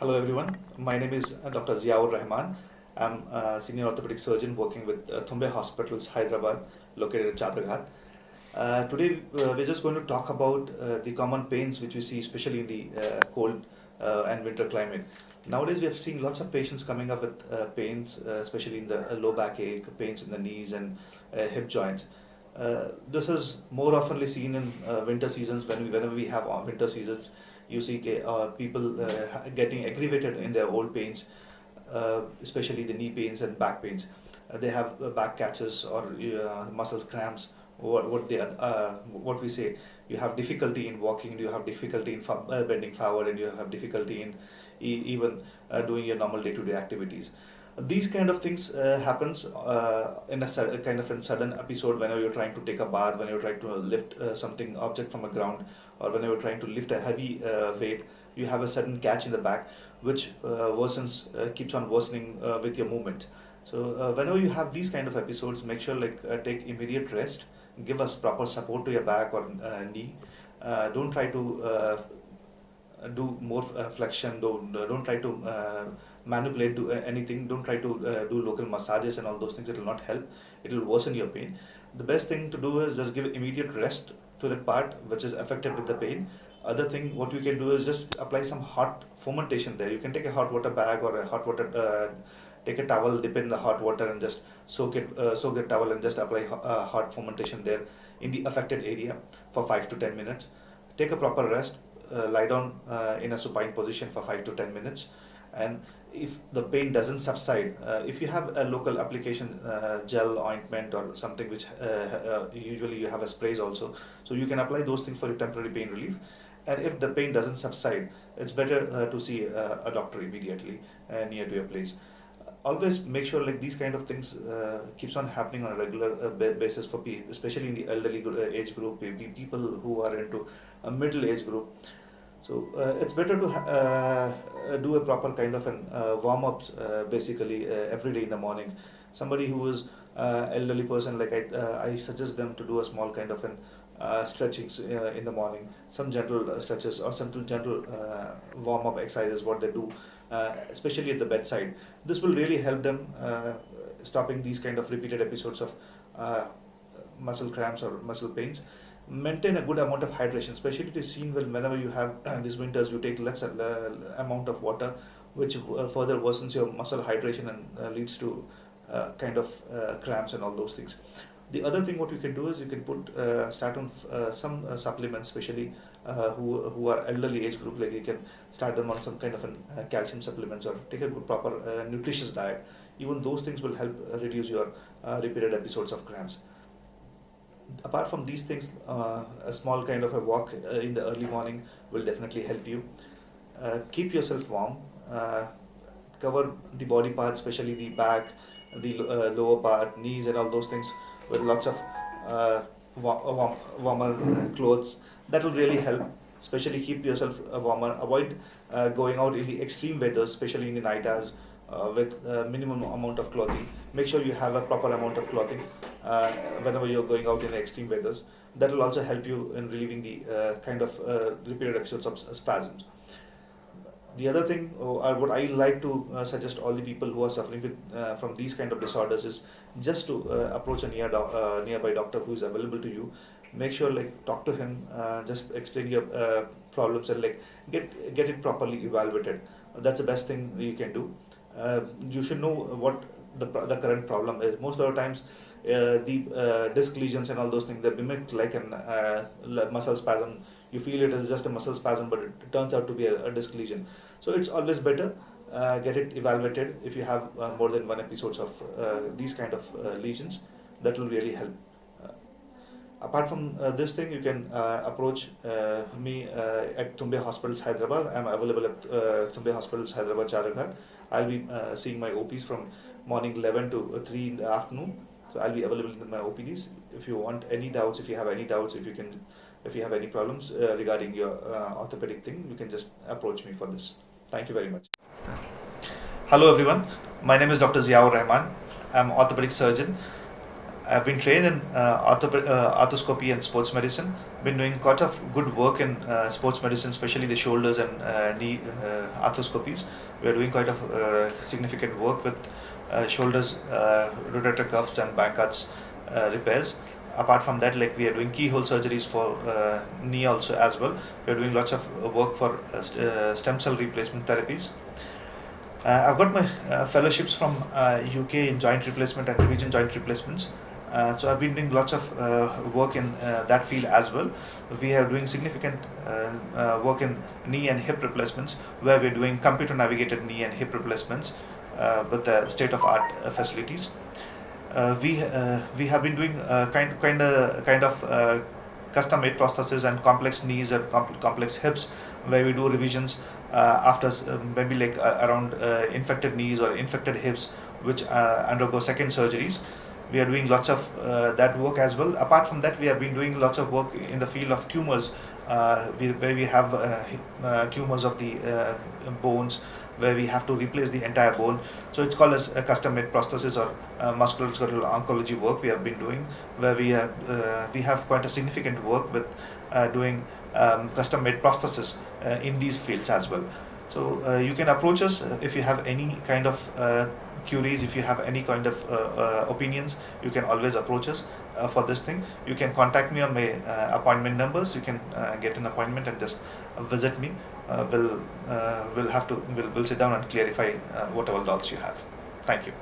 Hello everyone, my name is Dr. Ziaur Rahman. I'm a senior orthopedic surgeon working with Thumbe Hospitals, Hyderabad, located at Chadraghat. Today we're just going to talk about the common pains which we see especially in the cold and winter climate. Nowadays we have seen lots of patients coming up with pains, especially in the low backache, pains in the knees and hip joints. This is more oftenly seen in winter seasons. Whenever we have winter seasons, you see people getting aggravated in their old pains, especially the knee pains and back pains. They have back catches or muscles cramps. What we say, you have difficulty in walking, you have difficulty in bending forward, and you have difficulty in even doing your normal day-to-day activities. These kind of things happens in a kind of a sudden episode whenever you're trying to take a bath, when you're trying to lift something object from a ground, or whenever you're trying to lift a heavy weight. You have a sudden catch in the back, which keeps on worsening with your movement. So whenever you have these kind of episodes, make sure take immediate rest, give us proper support to your back or knee. Don't try to do more flexion. Don't try to manipulate do anything. Don't try to do local massages and all those things. It will not help. It will worsen your pain. The best thing to do is just give immediate rest to that part which is affected with the pain. Other thing what you can do is just apply some hot fomentation there. You can take a hot water bag or a hot water take a towel, dip in the hot water and just soak the towel and just apply hot fomentation there in the affected area for 5 to 10 minutes. Take a proper rest, lie down in a supine position for 5 to 10 minutes. And if the pain doesn't subside, if you have a local application gel, ointment or something which usually you have a sprays also, so you can apply those things for your temporary pain relief. And if the pain doesn't subside, it's better to see a doctor immediately near to your place. Always make sure these kind of things keeps on happening on a regular basis for people, especially in the elderly age group, people who are into a middle age group. So it's better to do a proper kind of an warm-ups basically every day in the morning. Somebody who is elderly person, I suggest them to do a small kind of an stretchings in the morning, some gentle stretches or some gentle warm-up exercises what they do, especially at the bedside. This will really help them stopping these kind of repeated episodes of muscle cramps or muscle pains. Maintain a good amount of hydration, especially it is seen whenever you have these winters, you take less amount of water, which further worsens your muscle hydration and leads to kind of cramps and all those things. The other thing what you can do is you can start on some supplements, especially who are elderly age group. Like you can start them on some kind of calcium supplements or take a good proper nutritious diet. Even those things will help reduce your repeated episodes of cramps. Apart from these things, a small kind of a walk in the early morning will definitely help you. Keep yourself warm. Cover the body parts, especially the back, the lower part, knees, and all those things with lots of warmer clothes. That will really help. Especially keep yourself warmer. Avoid going out in the extreme weather, especially in the night hours, with minimum amount of clothing. Make sure you have a proper amount of clothing whenever you're going out in extreme weathers. That will also help you in relieving the kind of repeated episodes of spasms. The other thing, what I like to suggest all the people who are suffering with from these kind of disorders is just to approach a nearby doctor who is available to you. Make sure talk to him, just explain your problems and get it properly evaluated. That's the best thing you can do. You should know what the current problem is. Most of the times, the disc lesions and all those things, they mimic like a muscle spasm. You feel it is just a muscle spasm, but it turns out to be a disc lesion. So it's always better get it evaluated if you have more than one episodes of these kind of lesions. That will really help. Apart from this thing, you can approach me at Thumbe Hospitals, Hyderabad. I am available at Thumbe Hospitals, Hyderabad, Charaghat. I'll be seeing my OPs from morning 11 to 3 in the afternoon. So I'll be available in my OPDs. If you want any doubts, if you have any doubts, if you have any problems regarding your orthopedic thing, you can just approach me for this. Thank you very much. Hello everyone. My name is Dr. Ziaur Rahman. I'm an orthopedic surgeon. I've been trained in arthroscopy and sports medicine. Been doing quite of good work in sports medicine, especially the shoulders and knee arthroscopies. We are doing quite of significant work with shoulders, rotator cuffs, and back cuts repairs. Apart from that, like we are doing keyhole surgeries for knee also as well. We are doing lots of work for stem cell replacement therapies. I've got my fellowships from UK in joint replacement and revision joint replacements. So I've been doing lots of work in that field as well. We are doing significant work in knee and hip replacements, where we're doing computer navigated knee and hip replacements with the state of art facilities. We have been doing kind of custom made prostheses and complex knees and complex hips, where we do revisions after maybe like around infected knees or infected hips, which undergo second surgeries. We are doing lots of that work as well. Apart from that, we have been doing lots of work in the field of tumors, where we have tumors of the bones, where we have to replace the entire bone. So it's called as a custom-made prosthesis or musculoskeletal oncology work we have been doing, where we have quite a significant work with doing custom-made prosthesis in these fields as well. So you can approach us if you have any kind of queries, if you have any kind of opinions. You can always approach us for this thing. You can contact me on my appointment numbers. You can get an appointment and just visit me. We'll sit down and clarify whatever doubts you have. Thank you.